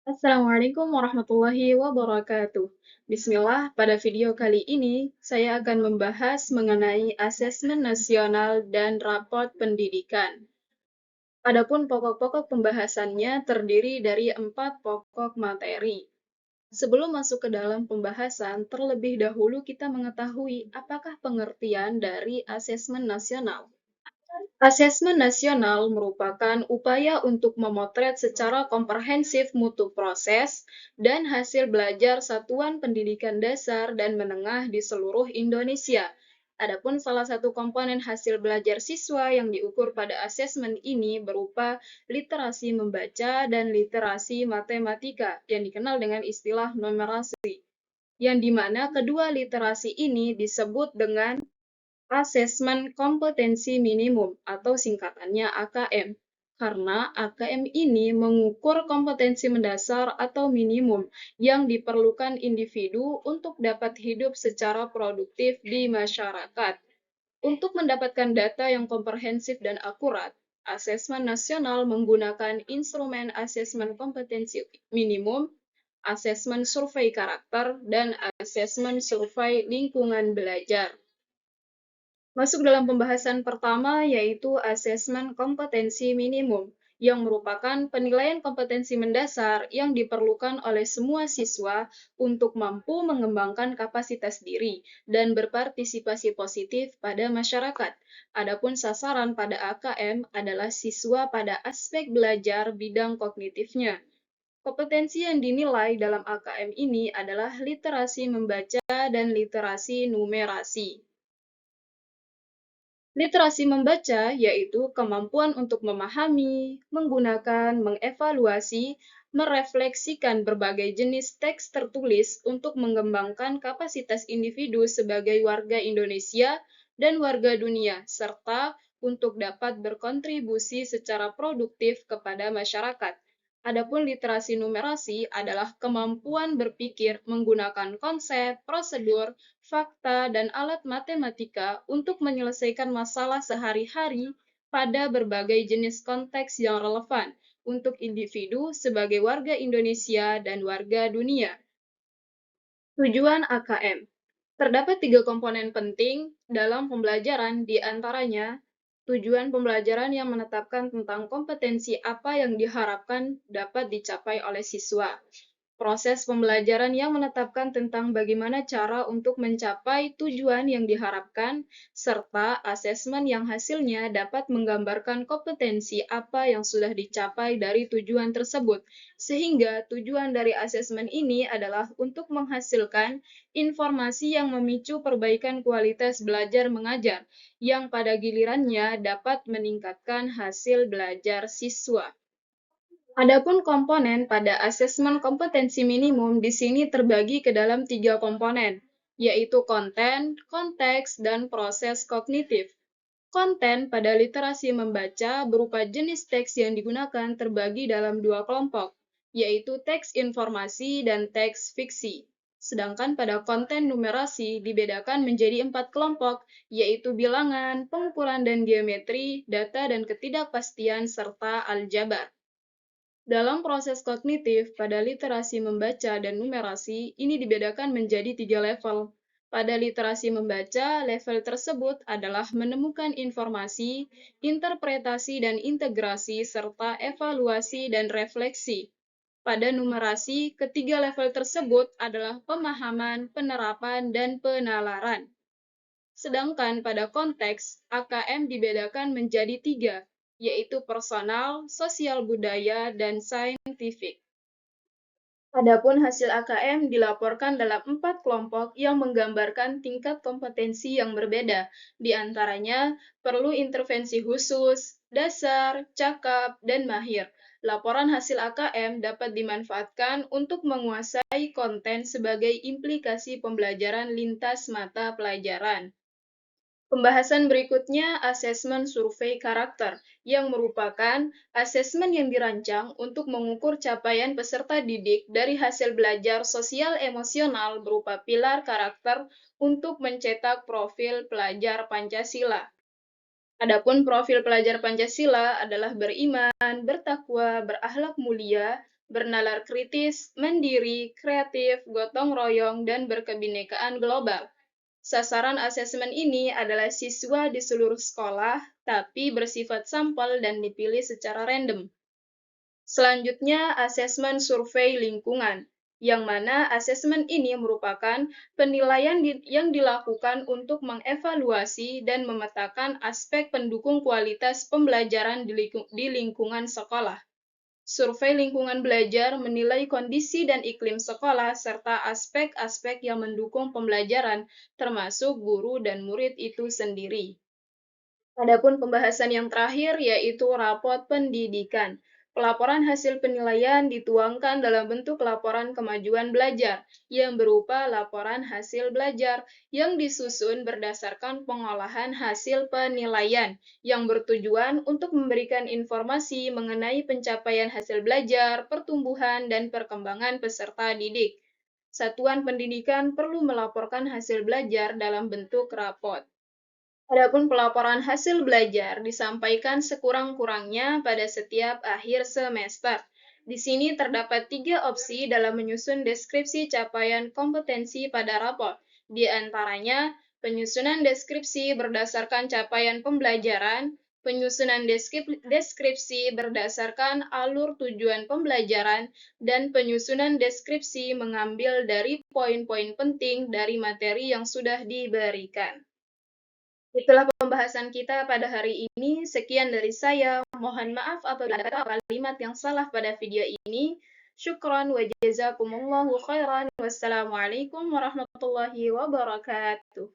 Assalamualaikum warahmatullahi wabarakatuh. Bismillah, pada video kali ini saya akan membahas mengenai asesmen nasional dan raport pendidikan. Adapun pokok-pokok pembahasannya terdiri dari 4 pokok materi. Sebelum masuk ke dalam pembahasan, terlebih dahulu kita mengetahui apakah pengertian dari asesmen nasional. Asesmen nasional merupakan upaya untuk memotret secara komprehensif mutu proses dan hasil belajar satuan pendidikan dasar dan menengah di seluruh Indonesia. Adapun salah satu komponen hasil belajar siswa yang diukur pada asesmen ini berupa literasi membaca dan literasi matematika yang dikenal dengan istilah numerasi, yang dimana kedua literasi ini disebut dengan Asesmen Kompetensi Minimum atau singkatannya AKM, karena AKM ini mengukur kompetensi mendasar atau minimum yang diperlukan individu untuk dapat hidup secara produktif di masyarakat. Untuk mendapatkan data yang komprehensif dan akurat, asesmen nasional menggunakan instrumen asesmen kompetensi minimum, asesmen survei karakter, dan asesmen survei lingkungan belajar. Masuk dalam pembahasan pertama, yaitu asesmen kompetensi minimum, yang merupakan penilaian kompetensi mendasar yang diperlukan oleh semua siswa untuk mampu mengembangkan kapasitas diri dan berpartisipasi positif pada masyarakat. Adapun sasaran pada AKM adalah siswa pada aspek belajar bidang kognitifnya. Kompetensi yang dinilai dalam AKM ini adalah literasi membaca dan literasi numerasi. Literasi membaca yaitu kemampuan untuk memahami, menggunakan, mengevaluasi, merefleksikan berbagai jenis teks tertulis untuk mengembangkan kapasitas individu sebagai warga Indonesia dan warga dunia, serta untuk dapat berkontribusi secara produktif kepada masyarakat. Adapun literasi numerasi adalah kemampuan berpikir menggunakan konsep, prosedur, fakta, dan alat matematika untuk menyelesaikan masalah sehari-hari pada berbagai jenis konteks yang relevan untuk individu sebagai warga Indonesia dan warga dunia. Tujuan AKM. Terdapat 3 komponen penting dalam pembelajaran, di antaranya tujuan pembelajaran yang menetapkan tentang kompetensi apa yang diharapkan dapat dicapai oleh siswa. Proses pembelajaran yang menetapkan tentang bagaimana cara untuk mencapai tujuan yang diharapkan, serta asesmen yang hasilnya dapat menggambarkan kompetensi apa yang sudah dicapai dari tujuan tersebut, sehingga tujuan dari asesmen ini adalah untuk menghasilkan informasi yang memicu perbaikan kualitas belajar mengajar, yang pada gilirannya dapat meningkatkan hasil belajar siswa. Adapun komponen pada asesmen kompetensi minimum di sini terbagi ke dalam 3 komponen, yaitu konten, konteks, dan proses kognitif. Konten pada literasi membaca berupa jenis teks yang digunakan terbagi dalam 2 kelompok, yaitu teks informasi dan teks fiksi. Sedangkan pada konten numerasi dibedakan menjadi 4 kelompok, yaitu bilangan, pengukuran dan geometri, data dan ketidakpastian, serta aljabar. Dalam proses kognitif, pada literasi membaca dan numerasi, ini dibedakan menjadi 3 level. Pada literasi membaca, level tersebut adalah menemukan informasi, interpretasi dan integrasi, serta evaluasi dan refleksi. Pada numerasi, ketiga level tersebut adalah pemahaman, penerapan, dan penalaran. Sedangkan pada konteks, AKM dibedakan menjadi 3, yaitu personal, sosial budaya, dan saintifik. Adapun hasil AKM dilaporkan dalam 4 kelompok yang menggambarkan tingkat kompetensi yang berbeda, di antaranya perlu intervensi khusus, dasar, cakap, dan mahir. Laporan hasil AKM dapat dimanfaatkan untuk menguasai konten sebagai implikasi pembelajaran lintas mata pelajaran. Pembahasan berikutnya, asesmen survei karakter, yang merupakan asesmen yang dirancang untuk mengukur capaian peserta didik dari hasil belajar sosial emosional berupa pilar karakter untuk mencetak profil pelajar Pancasila. Adapun profil pelajar Pancasila adalah beriman, bertakwa, berakhlak mulia, bernalar kritis, mandiri, kreatif, gotong royong, dan berkebinekaan global. Sasaran asesmen ini adalah siswa di seluruh sekolah, tapi bersifat sampel dan dipilih secara random. Selanjutnya, asesmen survei lingkungan, yang mana asesmen ini merupakan penilaian yang dilakukan untuk mengevaluasi dan memetakan aspek pendukung kualitas pembelajaran di lingkungan sekolah. Survei lingkungan belajar menilai kondisi dan iklim sekolah serta aspek-aspek yang mendukung pembelajaran, termasuk guru dan murid itu sendiri. Adapun pembahasan yang terakhir yaitu rapot pendidikan. Pelaporan hasil penilaian dituangkan dalam bentuk laporan kemajuan belajar yang berupa laporan hasil belajar yang disusun berdasarkan pengolahan hasil penilaian yang bertujuan untuk memberikan informasi mengenai pencapaian hasil belajar, pertumbuhan, dan perkembangan peserta didik. Satuan pendidikan perlu melaporkan hasil belajar dalam bentuk rapot. Adapun pelaporan hasil belajar disampaikan sekurang-kurangnya pada setiap akhir semester. Di sini terdapat 3 opsi dalam menyusun deskripsi capaian kompetensi pada rapor. Di antaranya, penyusunan deskripsi berdasarkan capaian pembelajaran, penyusunan deskripsi berdasarkan alur tujuan pembelajaran, dan penyusunan deskripsi mengambil dari poin-poin penting dari materi yang sudah diberikan. Itulah pembahasan kita pada hari ini. Sekian dari saya. Mohon maaf apabila ada kalimat yang salah pada video ini. Syukran wa jazakumullahu khairan. Wassalamualaikum warahmatullahi wabarakatuh.